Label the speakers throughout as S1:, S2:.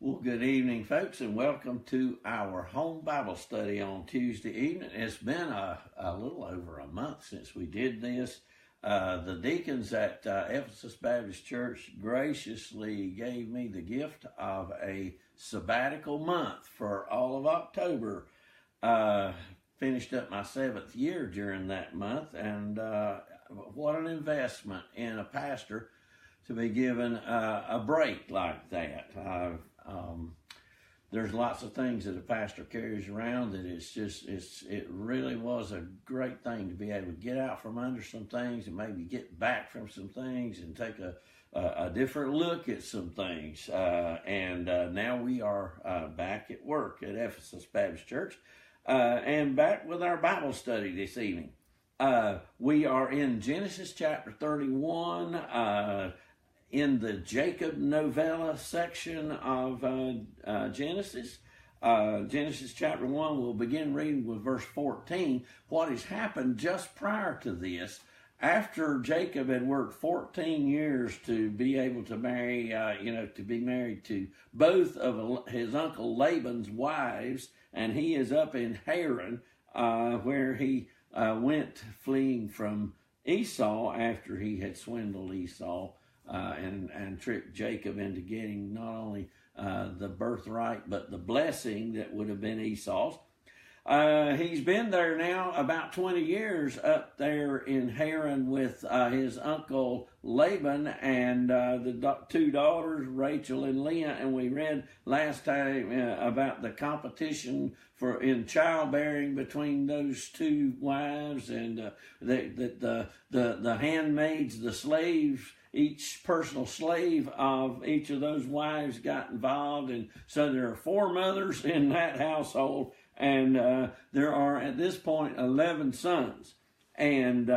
S1: Well, good evening, folks, and welcome to our home Bible study on Tuesday evening. It's been a little over a month since we did this. The deacons at Ephesus Baptist Church graciously gave me the gift of a sabbatical month for all of October. Finished up my 7th year during that month, and what an investment in a pastor to be given a break like that. There's lots of things that a pastor carries around that it really was a great thing to be able to get out from under some things and maybe get back from some things and take a different look at some things. And now we are back at work at Ephesus Baptist Church and back with our Bible study this evening. We are in Genesis chapter 31, in the Jacob novella section of Genesis. Genesis chapter 1, we'll begin reading with verse 14. What has happened just prior to this, after Jacob had worked 14 years to be able to marry, to be married to both of his uncle Laban's wives, and he is up in Haran, where he went fleeing from Esau after he had swindled Esau. And tricked Jacob into getting not only the birthright, but the blessing that would have been Esau's. He's been there now about 20 years up there in Haran with his uncle Laban and the two daughters, Rachel and Leah. And we read last time about the competition in childbearing between those two wives, and the handmaids, the slaves, each personal slave of each of those wives got involved. And so there are 4 mothers in that household, and there are at this point 11 sons. And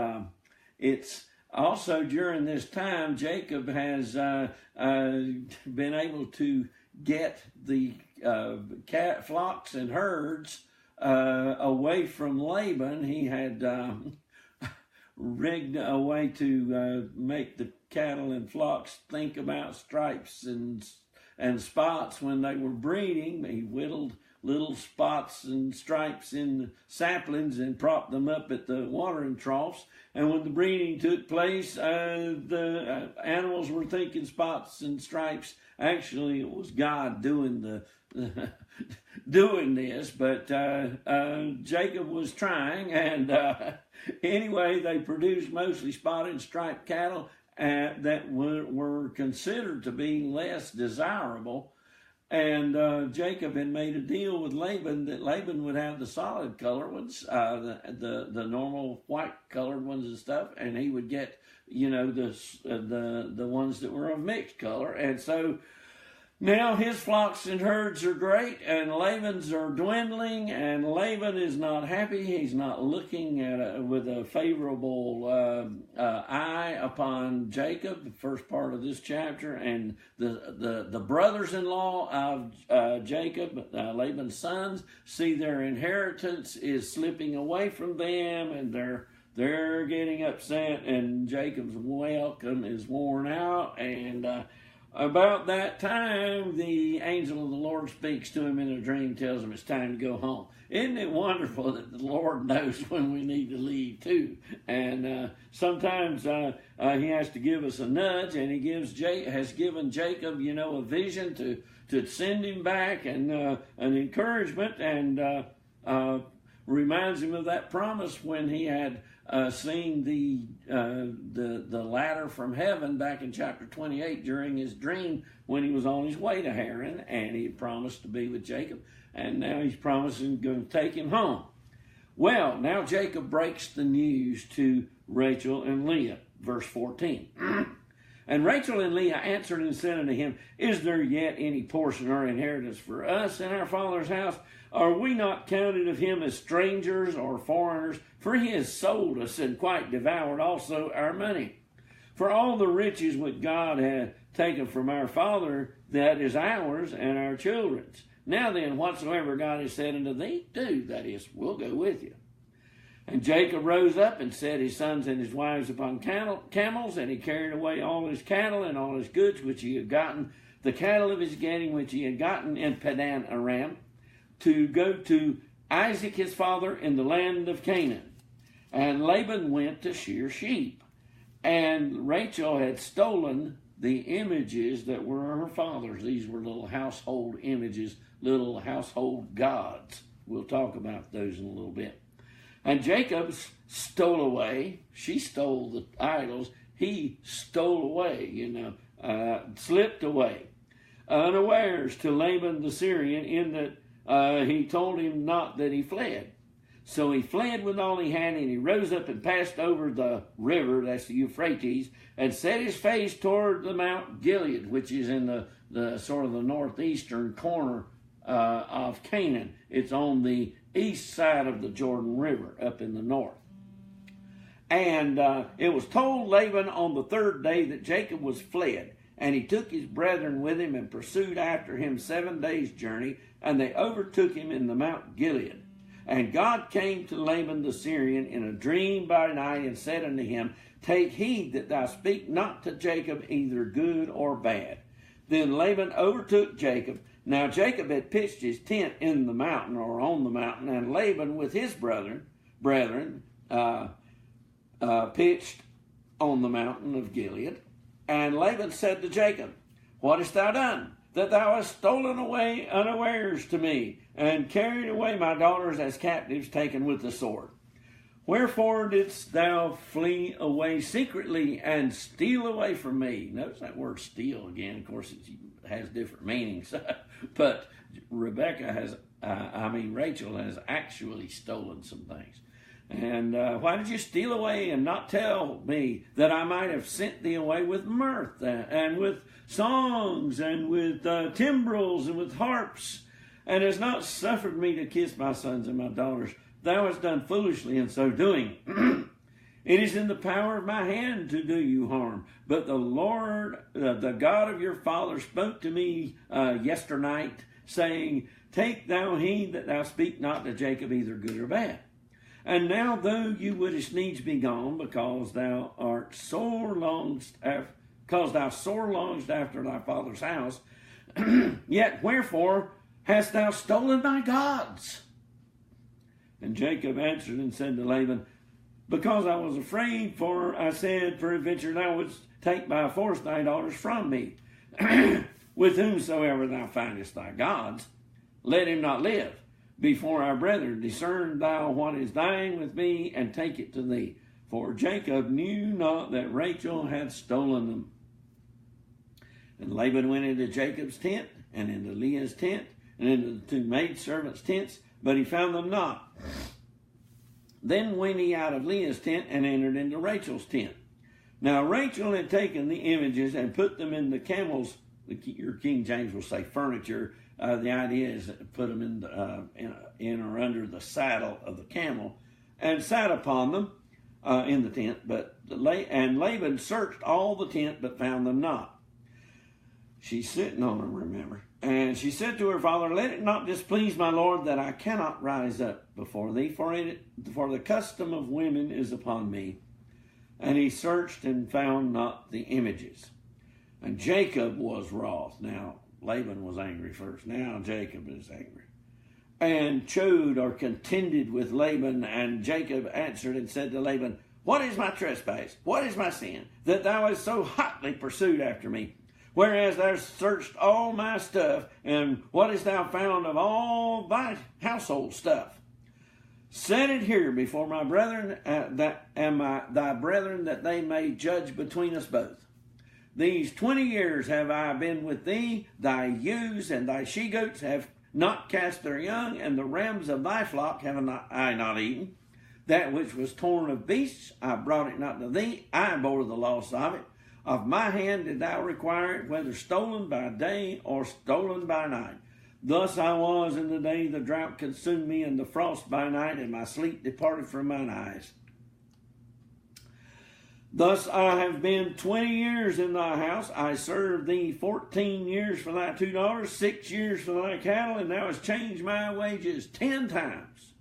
S1: it's also during this time Jacob has been able to get the flocks and herds away from Laban. He had rigged a way to make the cattle and flocks think about stripes and spots when they were breeding. He whittled little spots and stripes in the saplings and propped them up at the watering troughs. And when the breeding took place, the animals were thinking spots and stripes. Actually, it was God doing doing this, but Jacob was trying, and anyway, they produced mostly spotted and striped cattle that were considered to be less desirable. And Jacob had made a deal with Laban that Laban would have the solid color ones, the normal white colored ones and stuff, and he would get, the ones that were of mixed color. And so now his flocks and herds are great, and Laban's are dwindling, and Laban is not happy. He's not looking with a favorable eye upon Jacob, the first part of this chapter. And the brothers-in-law of Jacob, Laban's sons, see their inheritance is slipping away from them, and they're getting upset, and Jacob's welcome is worn out. And about that time, the angel of the Lord speaks to him in a dream, tells him it's time to go home. Isn't it wonderful that the Lord knows when we need to leave too? And sometimes he has to give us a nudge, and he has given Jacob, a vision to send him back, and an encouragement, and reminds him of that promise when he had seen the ladder from heaven back in chapter 28 during his dream when he was on his way to Haran, and he had promised to be with Jacob, and now he's promising going to take him home. Well, now Jacob breaks the news to Rachel and Leah, verse 14. And Rachel and Leah answered and said unto him, Is there yet any portion or inheritance for us in our father's house? Are we not counted of him as strangers or foreigners? For he has sold us and quite devoured also our money. For all the riches which God had taken from our father, that is ours and our children's. Now then, whatsoever God has said unto thee, do, that is, we'll go with you. And Jacob rose up and set his sons and his wives upon camels, and he carried away all his cattle and all his goods which he had gotten, the cattle of his getting which he had gotten in Padan Aram, to go to Isaac his father in the land of Canaan. And Laban went to shear sheep. And Rachel had stolen the images that were her father's. These were little household images, little household gods. We'll talk about those in a little bit. And Jacob stole away. She stole the idols. He stole away, slipped away, unawares to Laban the Syrian, in that he told him not that he fled. So he fled with all he had, and he rose up and passed over the river, that's the Euphrates, and set his face toward the Mount Gilead, which is in the sort of the northeastern corner of Canaan. It's on the east side of the Jordan River, up in the north. And it was told Laban on the third day that Jacob was fled, and he took his brethren with him and pursued after him 7 days' journey, and they overtook him in the Mount Gilead. And God came to Laban the Syrian in a dream by night, and said unto him, Take heed that thou speak not to Jacob either good or bad. Then Laban overtook Jacob. Now Jacob had pitched his tent in the mountain, or on the mountain, and Laban with his brethren pitched on the mountain of Gilead. And Laban said to Jacob, What hast thou done, that thou hast stolen away unawares to me, and carried away my daughters as captives taken with the sword? Wherefore didst thou flee away secretly and steal away from me? Notice that word steal again. Of course, it has different meanings. But Rachel has actually stolen some things. And why did you steal away and not tell me, that I might have sent thee away with mirth and with songs and with timbrels and with harps, and hast not suffered me to kiss my sons and my daughters? Thou hast done foolishly in so doing. It is in the power of my hand to do you harm. But the Lord, the God of your father, spoke to me yesternight, saying, Take thou heed that thou speak not to Jacob either good or bad. And now, though you wouldest needs be gone, because thou sore longest after thy father's house, yet wherefore hast thou stolen my gods? And Jacob answered and said to Laban, Because I was afraid, for I said, Peradventure thou wouldst take by force thy daughters from me. With whomsoever thou findest thy gods, let him not live. Before our brethren, discern thou what is thine with me, and take it to thee. For Jacob knew not that Rachel had stolen them. And Laban went into Jacob's tent, and into Leah's tent, and into the two maidservants' tents, but he found them not. Then went he out of Leah's tent, and entered into Rachel's tent. Now Rachel had taken the images and put them in the camels. Your King James will say furniture. The idea is to put them in or under the saddle of the camel, and sat upon them in the tent. And Laban searched all the tent, but found them not. She's sitting on them, remember. And she said to her father, Let it not displease my lord that I cannot rise up before thee, for the custom of women is upon me. And he searched and found not the images. And Jacob was wroth. Now, Laban was angry first. Now Jacob is angry. And chode or contended with Laban. And Jacob answered and said to Laban, What is my trespass? What is my sin, that thou hast so hotly pursued after me? Whereas thou hast searched all my stuff, and what hast thou found of all thy household stuff? Set it here before my brethren, thy brethren, that they may judge between us both. These 20 years have I been with thee. Thy ewes and thy she-goats have not cast their young, and the rams of thy flock have I not eaten. That which was torn of beasts, I brought it not to thee. I bore the loss of it. Of my hand did thou require it, whether stolen by day or stolen by night. Thus I was in the day the drought consumed me, and the frost by night, and my sleep departed from mine eyes. Thus I have been 20 years in thy house. I served thee 14 years for thy 2 daughters, 6 years for thy cattle, and thou hast changed my wages 10 times.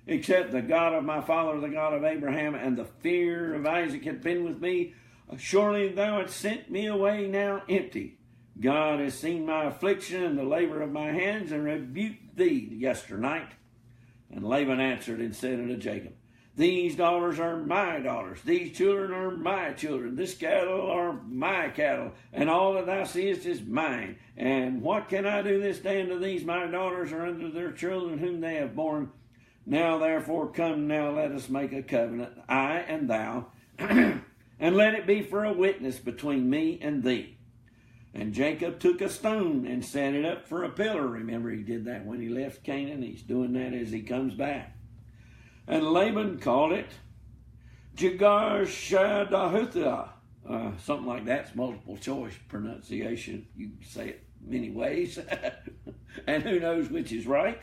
S1: except the God of my father, the God of Abraham, and the fear of Isaac had been with me. Surely thou hast sent me away now empty. God has seen my affliction and the labor of my hands, and rebuked thee yesternight. And Laban answered and said unto Jacob, These daughters are my daughters, these children are my children, this cattle are my cattle, and all that thou seest is mine. And what can I do this day unto these my daughters, or unto their children whom they have borne? Now therefore come, now let us make a covenant, I and thou, and let it be for a witness between me and thee. And Jacob took a stone and set it up for a pillar. Remember, he did that when he left Canaan. He's doing that as he comes back. And Laban called it Jegar-Shadahutha. Something like that's multiple choice pronunciation. You can say it many ways. And who knows which is right.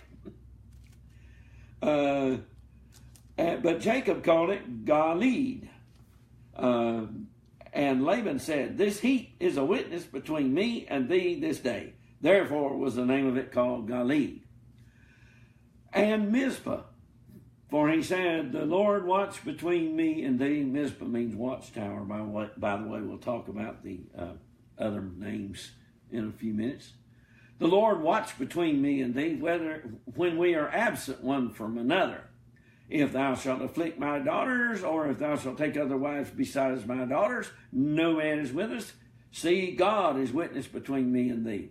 S1: But Jacob called it Galeed. And Laban said, This heap is a witness between me and thee this day. Therefore was the name of it called Galeed. And Mizpah, for he said, The Lord watch between me and thee. Mizpah means watchtower. By the way, we'll talk about the other names in a few minutes. The Lord watch between me and thee, when we are absent one from another. If thou shalt afflict my daughters, or if thou shalt take other wives besides my daughters, no man is with us. See, God is witness between me and thee.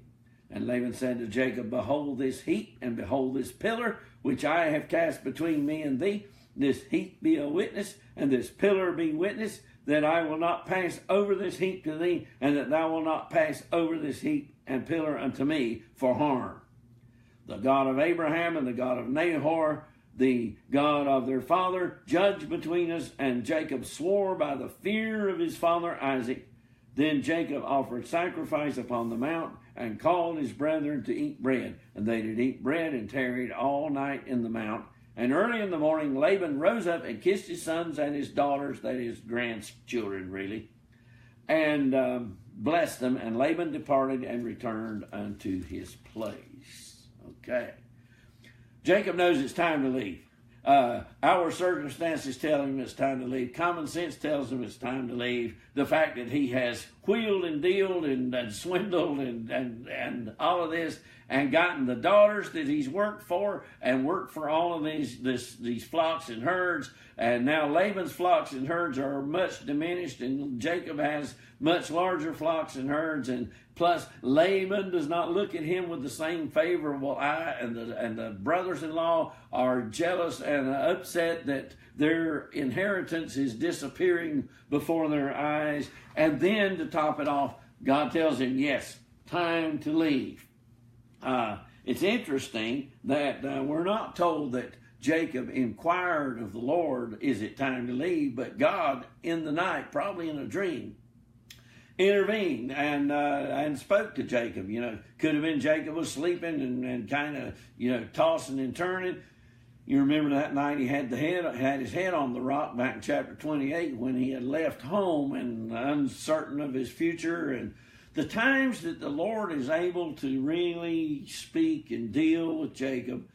S1: And Laban said to Jacob, Behold this heap, and behold this pillar, which I have cast between me and thee. This heap be a witness, and this pillar be witness, that I will not pass over this heap to thee, and that thou wilt not pass over this heap and pillar unto me for harm. The God of Abraham and the God of Nahor, the God of their father, judged between us. And Jacob swore by the fear of his father Isaac. Then Jacob offered sacrifice upon the mount, and called his brethren to eat bread. And they did eat bread, and tarried all night in the mount. And early in the morning Laban rose up and kissed his sons and his daughters, that is, grandchildren really, and blessed them. And Laban departed and returned unto his place. Okay. Jacob knows it's time to leave. Our circumstances tell him it's time to leave. Common sense tells him it's time to leave. The fact that he has wheeled and dealed and swindled and all of this, and gotten the daughters that he's worked for, and worked for all of these flocks and herds, and now Laban's flocks and herds are much diminished, and Jacob has much larger flocks and herds, and plus Laban does not look at him with the same favorable eye, and the brothers-in-law are jealous and upset that their inheritance is disappearing before their eyes. And then to top it off, God tells him, yes, time to leave. It's interesting that we're not told that Jacob inquired of the Lord, is it time to leave? But God, in the night, probably in a dream, intervened and spoke to Jacob. You know, could have been Jacob was sleeping and kind of, tossing and turning. You remember that night he had his head on the rock back in chapter 28 when he had left home and uncertain of his future. And the times that the Lord is able to really speak and deal with Jacob,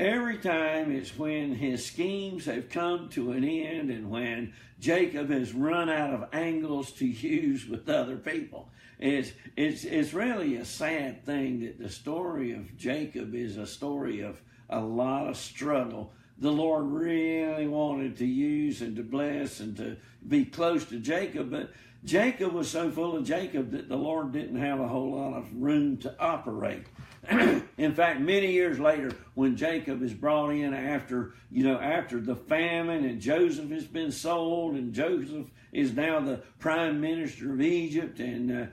S1: every time it's when his schemes have come to an end and when Jacob has run out of angles to use with other people. It's really a sad thing that the story of Jacob is a story of a lot of struggle. The Lord really wanted to use and to bless and to be close to Jacob, but Jacob was so full of Jacob that the Lord didn't have a whole lot of room to operate. In fact, many years later, when Jacob is brought in after the famine, and Joseph has been sold, and Joseph is now the prime minister of Egypt, and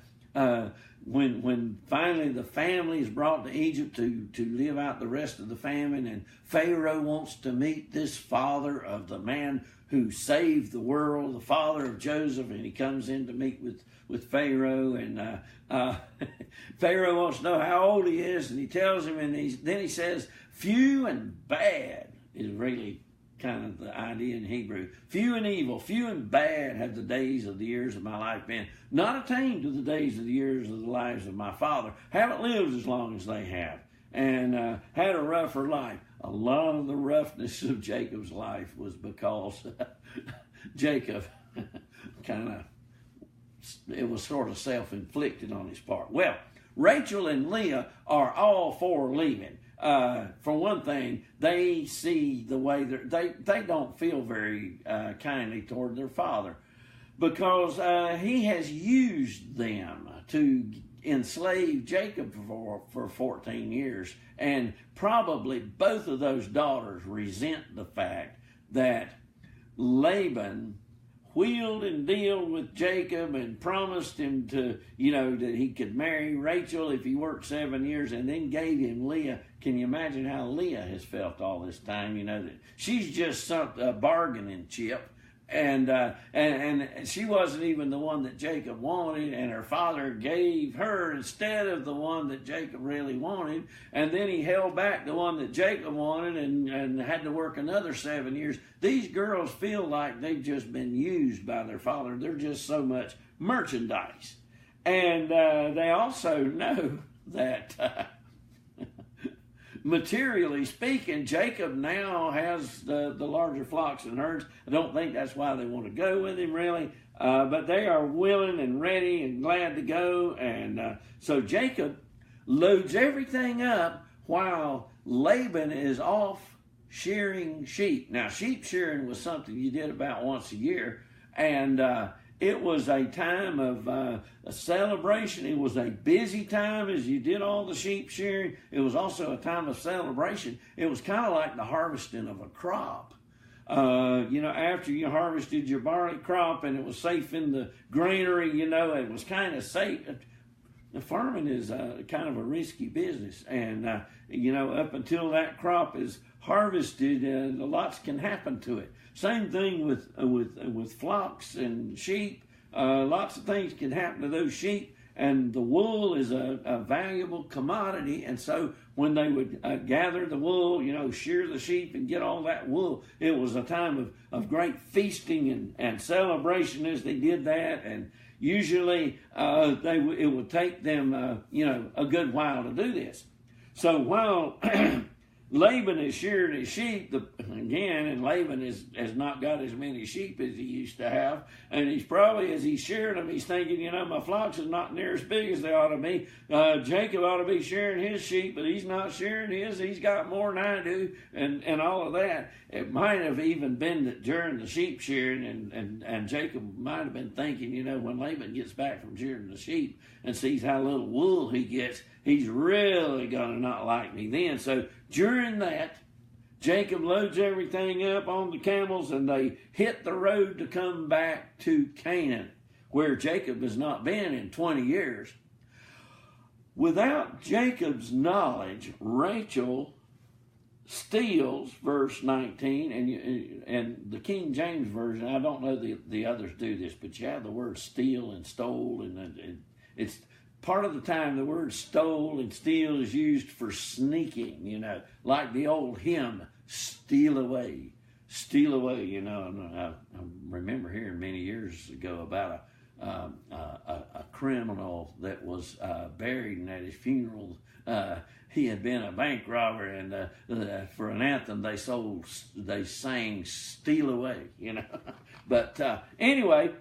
S1: when finally the family is brought to Egypt to live out the rest of the famine, and Pharaoh wants to meet this father of the man who saved the world, the father of Joseph, and he comes in to meet with Pharaoh, and Pharaoh wants to know how old he is, and he tells him, and then he says, few and bad is really kind of the idea in Hebrew. Few and evil, few and bad have the days of the years of my life been. Not attained to the days of the years of the lives of my father. Haven't lived as long as they have, and had a rougher life. a lot of the roughness of Jacob's life was because Jacob it was sort of self-inflicted on his part. Well, Rachel and Leah are all for leaving. For one thing, they see the way they don't feel very kindly toward their father, because he has used them to enslave Jacob for 14 years. And probably both of those daughters resent the fact that Laban wheeled and dealed with Jacob and promised him to, that he could marry Rachel if he worked 7 years, and then gave him Leah. Can you imagine how Leah has felt all this time? That she's just a bargaining chip. And she wasn't even the one that Jacob wanted, and her father gave her instead of the one that Jacob really wanted, and then he held back the one that Jacob wanted and had to work another 7 years. These girls feel like they've just been used by their father. They're just so much merchandise. And they also know that materially speaking, Jacob now has the larger flocks and herds. I don't think that's why they want to go with him, really. But they are willing and ready and glad to go. And so Jacob loads everything up while Laban is off shearing sheep. Now, sheep shearing was something you did about once a year. And it was a time of a celebration. It was a busy time as you did all the sheep shearing. It was also a time of celebration. It was kind of like the harvesting of a crop. After you harvested your barley crop and it was safe in the granary, it was kind of safe. The farming is kind of a risky business. And, up until that crop is harvested, lots can happen to it. Same thing with flocks and sheep. Lots of things can happen to those sheep, and the wool is a valuable commodity. And so when they would gather the wool, shear the sheep and get all that wool, it was a time of great feasting and celebration as they did that. And usually it would take them a good while to do this. So while Laban is shearing his sheep, and Laban has not got as many sheep as he used to have, and he's probably, as he's shearing them, he's thinking, my flocks is not near as big as they ought to be. Jacob ought to be shearing his sheep, but he's not shearing his. He's got more than I do, and all of that. It might have even been that during the sheep shearing, and Jacob might have been thinking, when Laban gets back from shearing the sheep and sees how little wool he gets, he's really going to not like me then. So during that, Jacob loads everything up on the camels, and they hit the road to come back to Canaan, where Jacob has not been in 20 years. Without Jacob's knowledge, Rachel steals, verse 19, and the King James Version, I don't know the others do this, but you have the word steal and stole, and it's part of the time the word stole and steal is used for sneaking, like the old hymn, steal away, steal away, I remember hearing many years ago about a criminal that was buried, and at his funeral, he had been a bank robber, and for an anthem they sang "Steal Away," But anyway,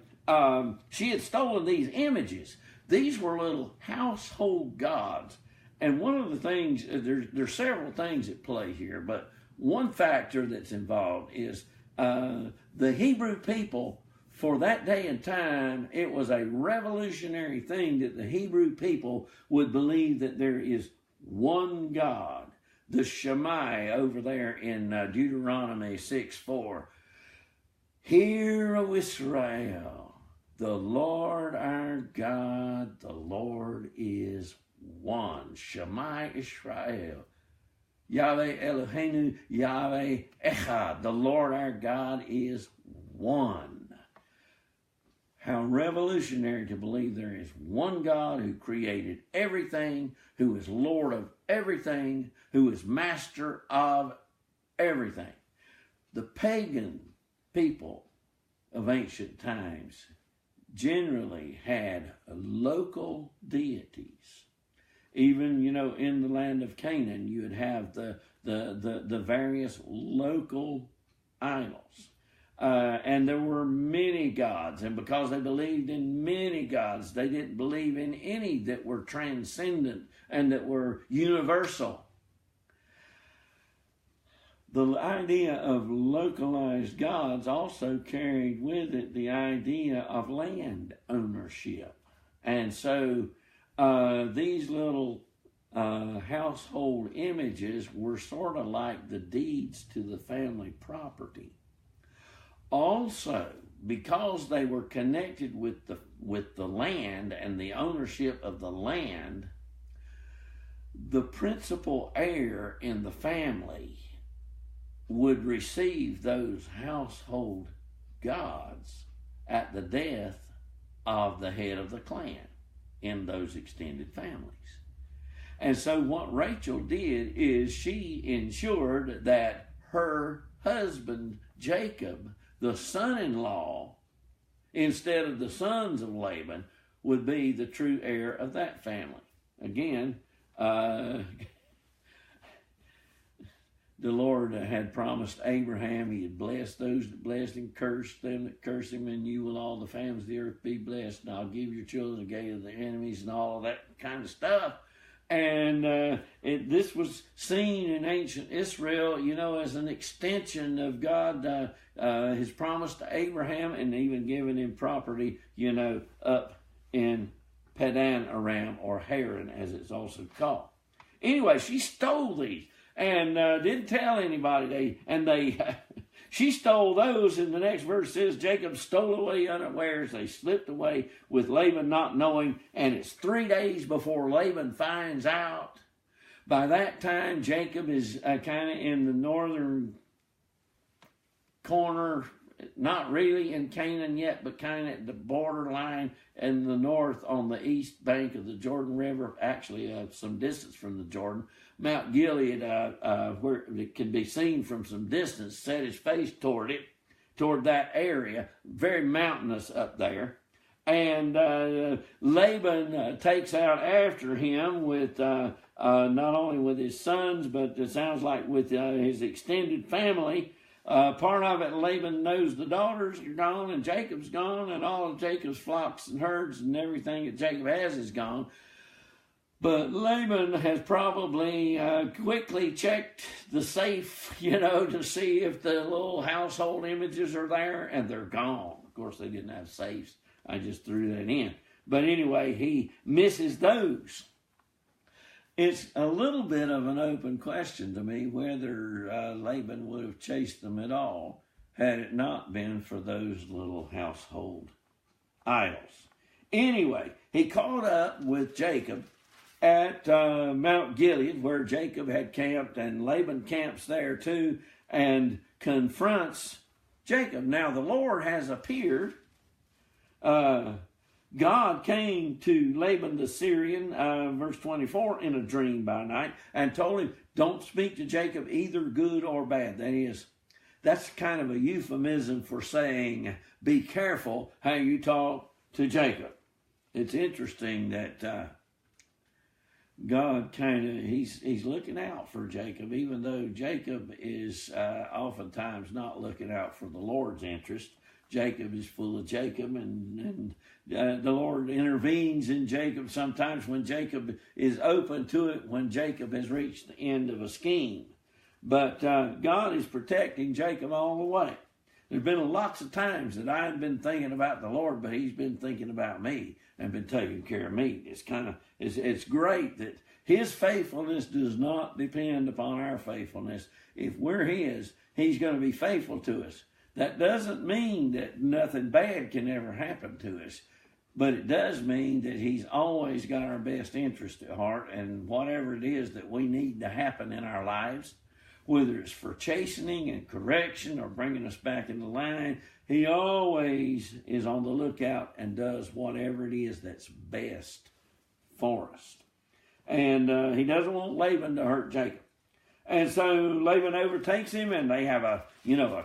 S1: she had stolen these images. These were little household gods, and one of the things, there's several things at play here, but one factor that's involved is the Hebrew people. For that day and time, it was a revolutionary thing that the Hebrew people would believe that there is one God. The Shema over there in Deuteronomy 6:4. Hear, O Israel, the Lord our God, the Lord is one. Shema Israel. Yahweh Eloheinu, Yahweh Echad. The Lord our God is one. How revolutionary to believe there is one God who created everything, who is Lord of everything, who is master of everything. The pagan people of ancient times generally had local deities. Even, in the land of Canaan, you would have the the various local idols. And there were many gods, and because they believed in many gods, they didn't believe in any that were transcendent and that were universal. The idea of localized gods also carried with it the idea of land ownership. And so these little household images were sort of like the deeds to the family property. Also, because they were connected with the land and the ownership of the land, the principal heir in the family would receive those household gods at the death of the head of the clan in those extended families. And so what Rachel did is she ensured that her husband, Jacob, the son-in-law, instead of the sons of Laban, would be the true heir of that family. Again, the Lord had promised Abraham he had blessed those that blessed him, cursed them that cursed him, and you will all the families of the earth be blessed, and I'll give your children the gate of their enemies, and all of that kind of stuff. And this was seen in ancient Israel, as an extension of God, his promise to Abraham, and even giving him property, up in Padan Aram, or Haran, as it's also called. Anyway, she stole these and didn't tell anybody. She stole those, and the next verse says, Jacob stole away unawares. They slipped away with Laban not knowing, and it's 3 days before Laban finds out. By that time, Jacob is kind of in the northern corner, not really in Canaan yet, but kind of at the borderline in the north on the east bank of the Jordan River, actually some distance from the Jordan. Mount Gilead, where it can be seen from some distance, set his face toward that area, very mountainous up there. And Laban takes out after him with not only with his sons, but it sounds like with his extended family. Part of it, Laban knows the daughters are gone and Jacob's gone, and all of Jacob's flocks and herds and everything that Jacob has is gone. But Laban has probably quickly checked the safe, to see if the little household images are there, and they're gone. Of course, they didn't have safes. I just threw that in. But anyway, he misses those. It's a little bit of an open question to me whether Laban would have chased them at all had it not been for those little household idols. Anyway, he caught up with Jacob at Mount Gilead, where Jacob had camped, and Laban camps there too, and confronts Jacob. Now the Lord has appeared. God came to Laban the Syrian, verse 24, in a dream by night, and told him, don't speak to Jacob either good or bad. That's kind of a euphemism for saying, be careful how you talk to Jacob. It's interesting that God he's looking out for Jacob, even though Jacob is oftentimes not looking out for the Lord's interest. Jacob is full of Jacob, and the Lord intervenes in Jacob sometimes when Jacob is open to it, when Jacob has reached the end of a scheme. But God is protecting Jacob all the way. There's been lots of times that I've been thinking about the Lord, but he's been thinking about me and been taking care of me. It's great that his faithfulness does not depend upon our faithfulness. If we're his, he's going to be faithful to us. That doesn't mean that nothing bad can ever happen to us, but it does mean that he's always got our best interest at heart, and whatever it is that we need to happen in our lives, whether it's for chastening and correction or bringing us back into line, he always is on the lookout and does whatever it is that's best for us. And he doesn't want Laban to hurt Jacob. And so Laban overtakes him, and they have a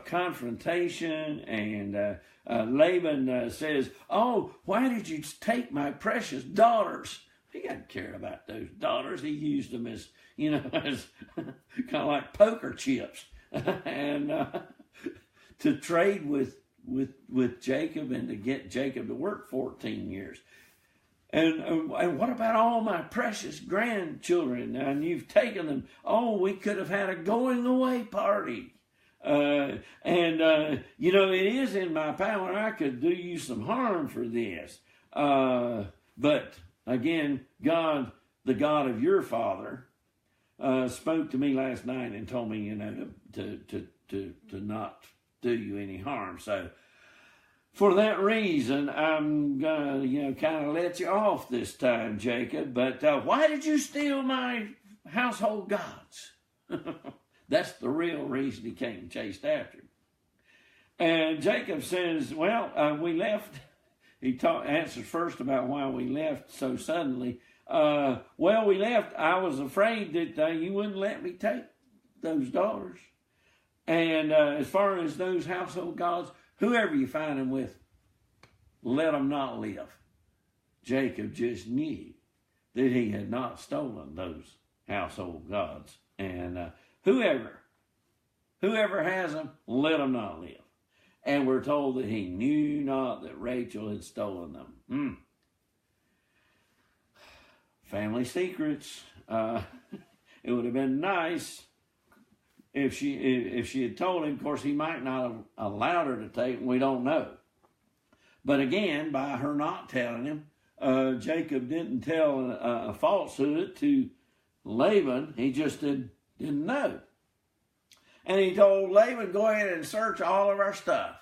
S1: confrontation, and Laban says, oh, why did you take my precious daughters? He hadn't cared about those dollars. He used them as, as kind of like poker chips, and to trade with Jacob and to get Jacob to work 14 years. And what about all my precious grandchildren? And you've taken them. Oh, we could have had a going away party. It is in my power. I could do you some harm for this. But again, God, the God of your father, spoke to me last night and told me, to not do you any harm. So for that reason, I'm gonna, kind of let you off this time, Jacob. But why did you steal my household gods? That's the real reason he came and chased after him. And Jacob says, well, we left. He answers first about why we left so suddenly. We left. I was afraid that you wouldn't let me take those daughters. And as far as those household gods, whoever you find them with, let them not live. Jacob just knew that he had not stolen those household gods. And whoever has them, let them not live. And we're told that he knew not that Rachel had stolen them. Family secrets. It would have been nice if she had told him. Of course, he might not have allowed her to take them. We don't know. But again, by her not telling him, Jacob didn't tell a falsehood to Laban. He just didn't know. And he told Laban, go ahead and search all of our stuff.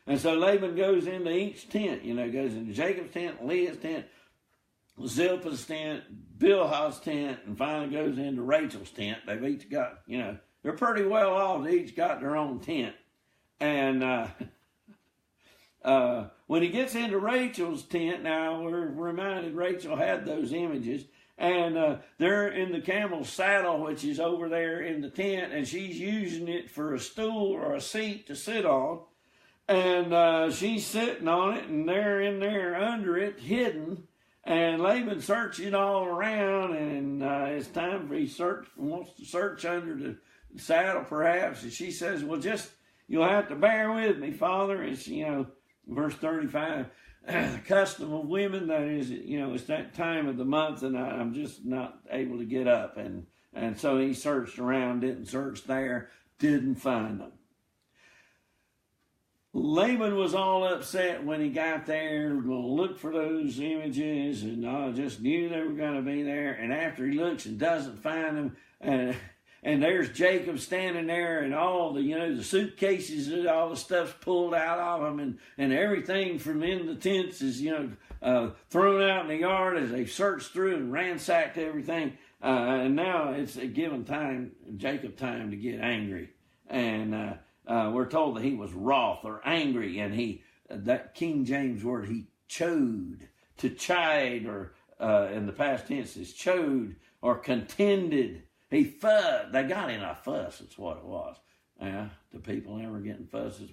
S1: And so Laban goes into each tent, goes into Jacob's tent, Leah's tent, Zilpah's tent, Bilhah's tent, and finally goes into Rachel's tent. They've each got, they're pretty well off. They each got their own tent. And when he gets into Rachel's tent, now we're reminded Rachel had those images. And they're in the camel's saddle, which is over there in the tent, and she's using it for a stool or a seat to sit on. And she's sitting on it, and they're in there under it, hidden. And Laban searches all around, and it's time for wants to search under the saddle, perhaps. And she says, well, you'll have to bear with me, Father. It's, verse 35. The custom of women, that is, it's that time of the month, and I'm just not able to get up. And so he searched around, didn't search there, didn't find them. Laban was all upset when he got there, going to look for those images, and just knew they were going to be there. And after he looks and doesn't find them, and there's Jacob standing there, and all the, the suitcases and all the stuff's pulled out of them, and everything from in the tents is, thrown out in the yard as they searched through and ransacked everything. And now it's given Jacob time to get angry. And we're told that he was wroth or angry, and that King James word, he chode, to chide, or in the past tense is chode, or contended. He fussed. They got in a fuss. That's what it was. The people ever getting fusses?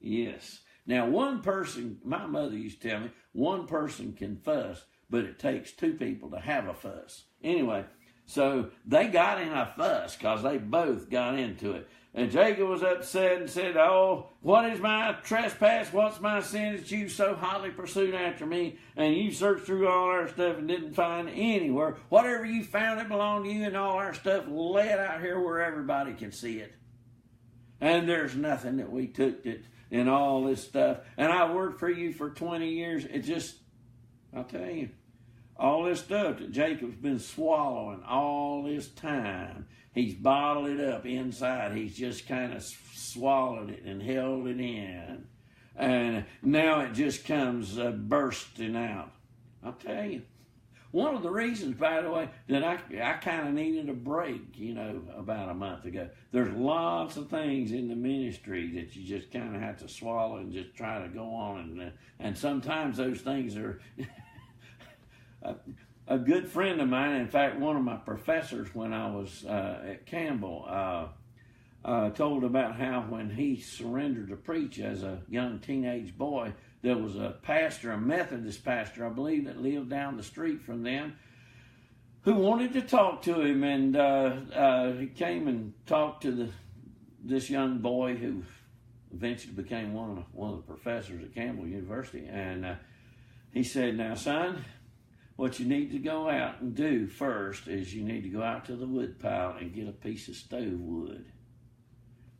S1: Yes. Now, one person, my mother used to tell me, one person can fuss, but it takes two people to have a fuss. Anyway, so they got in a fuss because they both got into it. And Jacob was upset and said, oh, what is my trespass? What's my sin that you so hotly pursued after me? And you searched through all our stuff and didn't find anywhere. Whatever you found that belonged to you and all our stuff, lay it out here where everybody can see it. And there's nothing that we took that in all this stuff. And I worked for you for 20 years. It just, I'll tell you, all this stuff that Jacob's been swallowing all this time, he's bottled it up inside. He's just kind of swallowed it and held it in. And now it just comes bursting out. I'll tell you. One of the reasons, by the way, that I kind of needed a break, about a month ago. There's lots of things in the ministry that you just kind of have to swallow and just try to go on. And sometimes those things are... A good friend of mine, in fact, one of my professors when I was at Campbell, told about how when he surrendered to preach as a young teenage boy, there was a pastor, a Methodist pastor, I believe, that lived down the street from them, who wanted to talk to him, and he came and talked to this young boy who eventually became one of the professors at Campbell University. And he said, "Now, son, what you need to go out and do first is you need to go out to the wood pile and get a piece of stove wood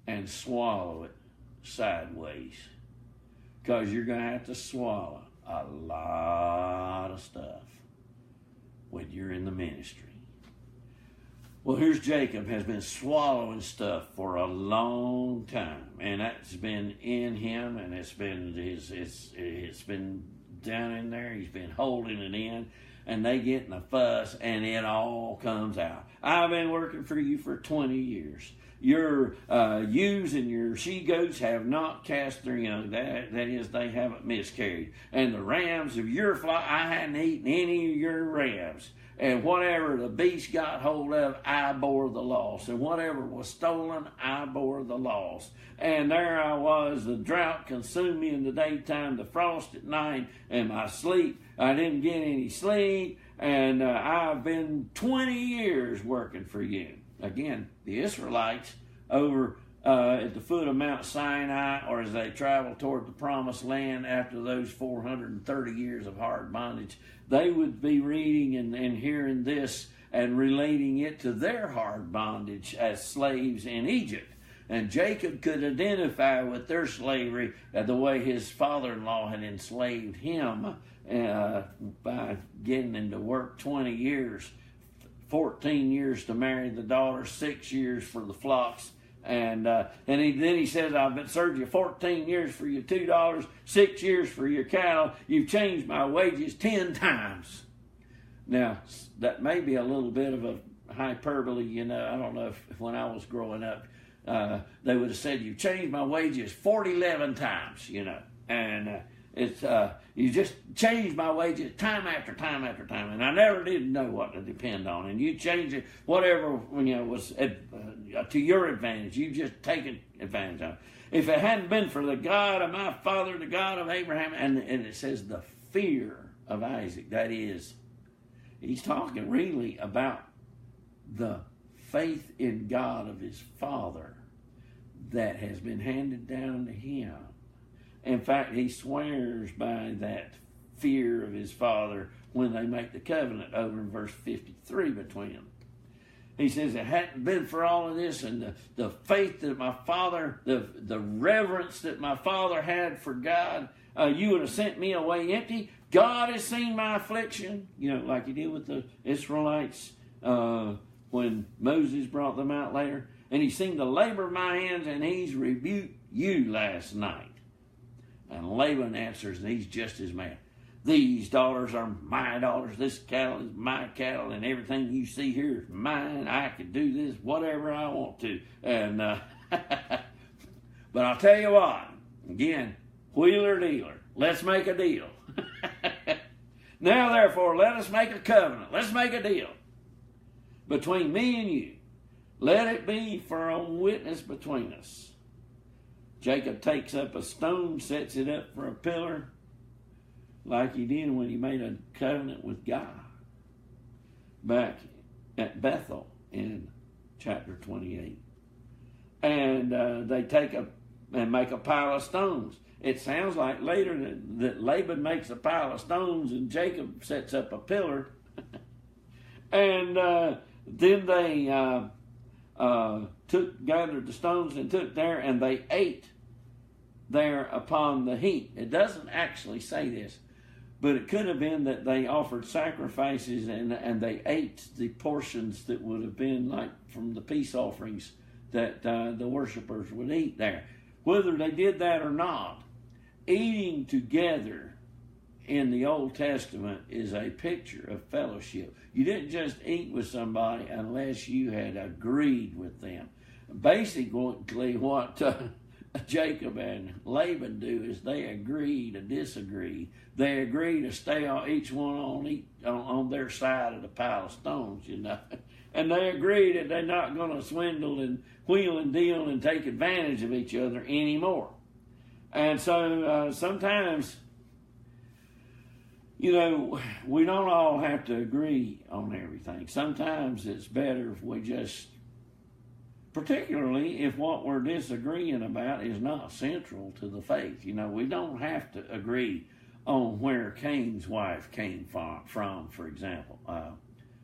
S1: and swallow it sideways, because you're going to have to swallow a lot of stuff when you're in the ministry." Well, here's Jacob, has been swallowing stuff for a long time, and that's been in him, and it's been down in there. He's been holding it in, and they get in a fuss, and it all comes out. "I've been working for you for 20 years. Your ewes and your she-goats have not cast their young. That is, they haven't miscarried. And the rams of your flock, I hadn't eaten any of your rams. And whatever the beast got hold of, I bore the loss. And whatever was stolen, I bore the loss. And there I was, the drought consumed me in the daytime, the frost at night, and my sleep. I didn't get any sleep, and I've been 20 years working for you." Again, the Israelites over at the foot of Mount Sinai, or as they traveled toward the promised land after those 430 years of hard bondage, they would be reading and hearing this and relating it to their hard bondage as slaves in Egypt. And Jacob could identify with their slavery the way his father-in-law had enslaved him by getting him to work 20 years, 14 years to marry the daughter, 6 years for the flocks. And then he says, "I've been served you 14 years for your $2, 6 years for your cattle. You've changed my wages 10 times. Now, that may be a little bit of a hyperbole, I don't know if when I was growing up, they would have said, "You've changed my wages 11 times, And it's you just changed my wages time after time after time, and I never did know what to depend on. And you changed it, whatever was to your advantage. You just taken advantage of it. If it hadn't been for the God of my father, the God of Abraham," and it says the fear of Isaac. That is, he's talking really about the faith in God of his father that has been handed down to him. In fact, he swears by that fear of his father when they make the covenant over in verse 53 between them. He says, "It hadn't been for all of this and the faith that my father, the reverence that my father had for God, you would have sent me away empty. God has seen my affliction," like he did with the Israelites when Moses brought them out later. "And he's seen the labor of my hands, and he's rebuked you last night." And Laban answers, and he's just as mad. "These daughters are my daughters. This cattle is my cattle, and everything you see here is mine. I can do this whatever I want to." And but I'll tell you what, again, wheeler dealer, let's make a deal. "Now therefore, let us make a covenant. Let's make a deal between me and you. Let it be for a witness between us." Jacob takes up a stone, sets it up for a pillar, like he did when he made a covenant with God back at Bethel in chapter 28. And they take and make a pile of stones. It sounds like later that Laban makes a pile of stones and Jacob sets up a pillar. And then they gathered the stones and took there, and they ate there upon the heap. It doesn't actually say this, but it could have been that they offered sacrifices and they ate the portions that would have been like from the peace offerings that the worshipers would eat there. Whether they did that or not, eating together in the Old Testament is a picture of fellowship. You didn't just eat with somebody unless you had agreed with them. Basically, what Jacob and Laban do is they agree to disagree. They agree to stay on each one on their side of the pile of stones, And they agree that they're not going to swindle and wheel and deal and take advantage of each other anymore. And so sometimes You know, we don't all have to agree on everything. Sometimes it's better if we just, particularly if what we're disagreeing about is not central to the faith. You know, we don't have to agree on where Cain's wife came from, for example.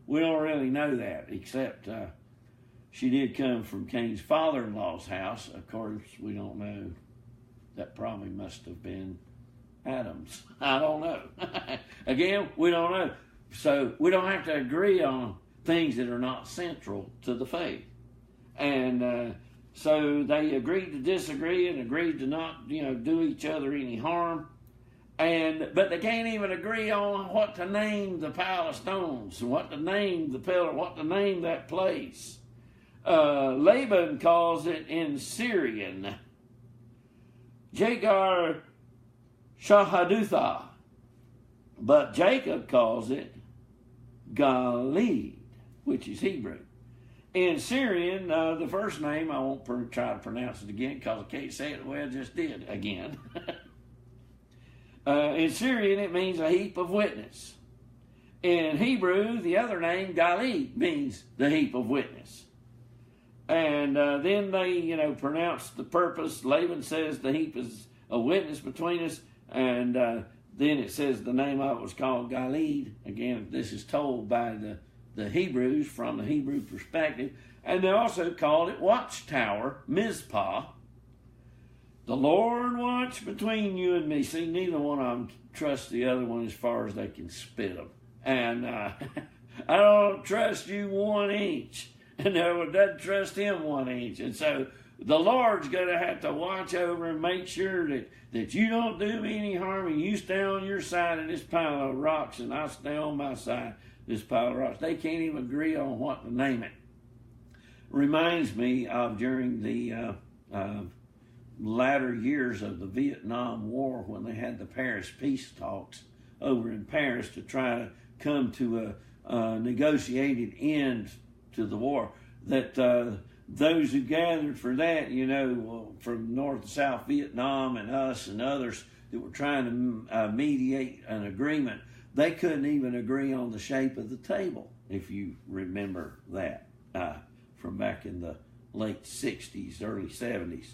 S1: We don't really know that, except she did come from Cain's father-in-law's house. Of course, we don't know. That probably must have been Adam's. I don't know. Again, we don't know. So we don't have to agree on things that are not central to the faith. And so they agreed to disagree and agreed to not, do each other any harm. But they can't even agree on what to name the pile of stones, what to name the pillar, what to name that place. Laban calls it in Syrian Jagar Shahadutha, but Jacob calls it Galeed, which is Hebrew. In Syrian, the first name, I won't try to pronounce it again because I can't say it the way I just did again. In Syrian, it means a heap of witness. In Hebrew, the other name, Galeed, means the heap of witness. And then they, pronounce the purpose. Laban says the heap is a witness between us. And then it says the name of it was called Galeed. Again, this is told by the Hebrews from the Hebrew perspective. And they also called it Watchtower, Mizpah. The Lord watch between you and me. See, neither one of them trusts the other one as far as they can spit them. And I don't trust you 1 inch. And no one doesn't trust him 1 inch. And so the Lord's going to have to watch over and make sure that you don't do me any harm, and you stay on your side of this pile of rocks and I stay on my side of this pile of rocks. They can't even agree on what to name it. Reminds me of during the latter years of the Vietnam War when they had the Paris peace talks over in Paris to try to come to a negotiated end to the war, that those who gathered for that, from North and South Vietnam and us and others that were trying to mediate an agreement, they couldn't even agree on the shape of the table, if you remember that, from back in the late 60s, early 70s.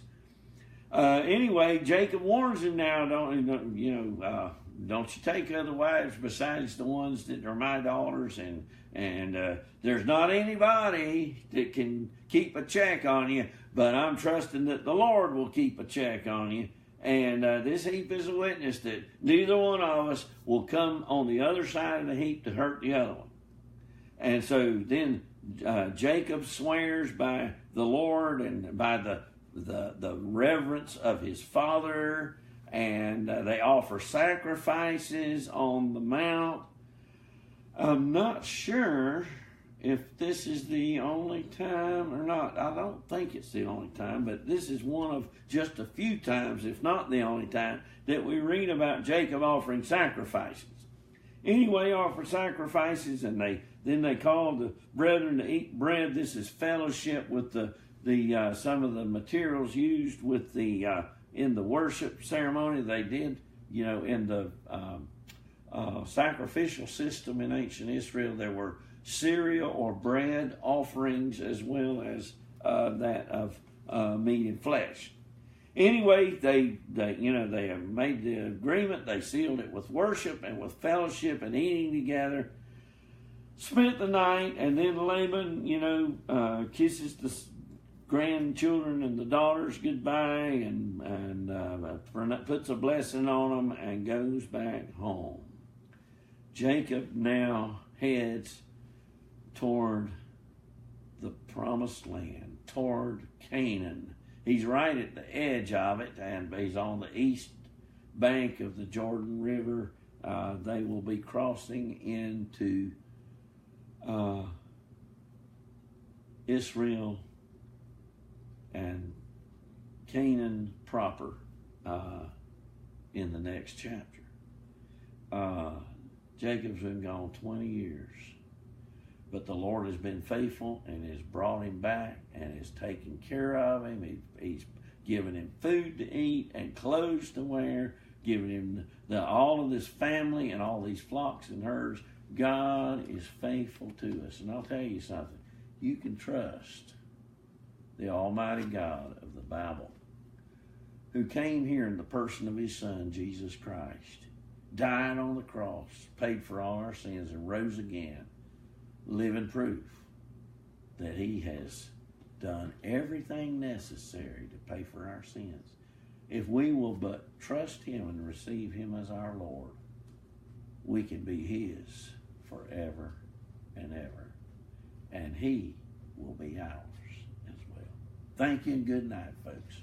S1: Anyway, Jacob warns him now, don't you take other wives besides the ones that are my daughters, and there's not anybody that can keep a check on you, but I'm trusting that the Lord will keep a check on you. And this heap is a witness that neither one of us will come on the other side of the heap to hurt the other one. And so then Jacob swears by the Lord and by the reverence of his father, and they offer sacrifices on the mount. I'm not sure if this is the only time or not. I don't think it's the only time, but this is one of just a few times, if not the only time, that we read about Jacob offering sacrifices. Anyway, offer sacrifices, and then they called the brethren to eat bread. This is fellowship with the some of the materials used with in the worship ceremony they did, in the sacrificial system in ancient Israel. There were cereal or bread offerings as well as that of meat and flesh. Anyway, they have made the agreement. They sealed it with worship and with fellowship and eating together. Spent the night, and then Laban, kisses the grandchildren and the daughters goodbye, and puts a blessing on them and goes back home. Jacob now heads toward the promised land, toward Canaan. He's right at the edge of it, and he's on the east bank of the Jordan River. They will be crossing into Israel and Canaan proper in the next chapter. Jacob's been gone 20 years, but the Lord has been faithful and has brought him back and has taken care of him. He's given him food to eat and clothes to wear, giving him all of this family and all these flocks and herds. God is faithful to us. And I'll tell you something. You can trust the Almighty God of the Bible, who came here in the person of his Son, Jesus Christ, died on the cross, paid for all our sins, and rose again, living proof that he has done everything necessary to pay for our sins. If we will but trust him and receive him as our Lord, we can be his forever and ever. And he will be ours as well. Thank you and good night, folks.